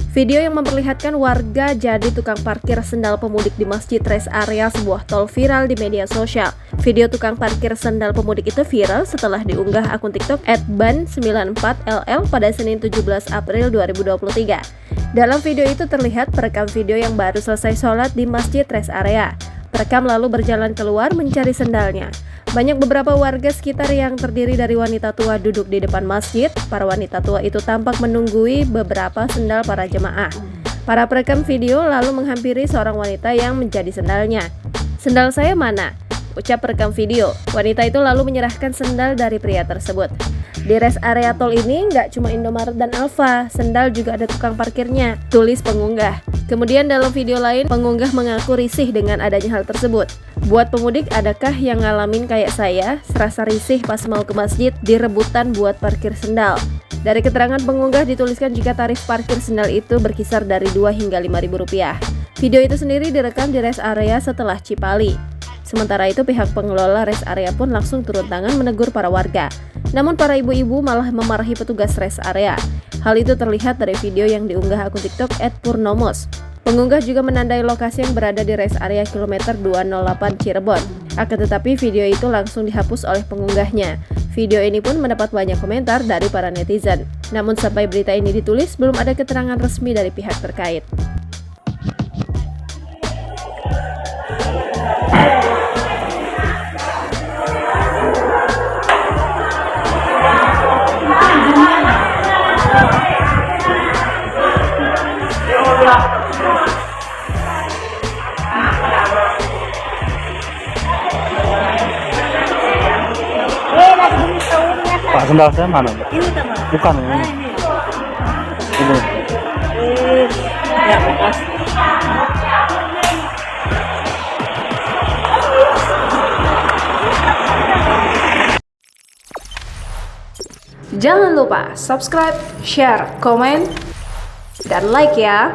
Video yang memperlihatkan warga jadi tukang parkir sendal pemudik di Masjid Rest Area sebuah tol viral di media sosial. Video tukang parkir sendal pemudik itu viral setelah diunggah akun TikTok @ban94ll pada Senin 17 April 2023. Dalam video itu terlihat perekam video yang baru selesai sholat di Masjid Rest Area. Perekam lalu berjalan keluar mencari sendalnya. Banyak beberapa warga sekitar yang terdiri dari wanita tua duduk di depan masjid. Para wanita tua itu tampak menunggui beberapa sendal para jemaah. Para perekam video lalu menghampiri seorang wanita yang menjadi sendalnya. "Sendal saya mana?" ucap perekam video. Wanita itu lalu menyerahkan sendal dari pria tersebut. Di rest area tol ini nggak cuma Indomaret dan Alfa, sendal juga ada tukang parkirnya, tulis pengunggah. Kemudian dalam video lain, pengunggah mengaku risih dengan adanya hal tersebut. "Buat pemudik, adakah yang ngalamin kayak saya, serasa risih pas mau ke masjid, direbutan buat parkir sendal?" Dari keterangan pengunggah dituliskan jika tarif parkir sendal itu berkisar dari 2 hingga 5.000 rupiah. Video itu sendiri direkam di rest area setelah Cipali. Sementara itu pihak pengelola rest area pun langsung turun tangan menegur para warga. Namun para ibu-ibu malah memarahi petugas rest area. Hal itu terlihat dari video yang diunggah akun TikTok @purnomos. Pengunggah juga menandai lokasi yang berada di rest area kilometer 208 Cirebon. Akan tetapi video itu langsung dihapus oleh pengunggahnya. Video ini pun mendapat banyak komentar dari para netizen. Namun sampai berita ini ditulis, belum ada keterangan resmi dari pihak terkait. Pak, sendal saya mana? Ini teman. Bukan ini. Ini. Ya, bekas. Jangan lupa subscribe, share, komen, dan like ya.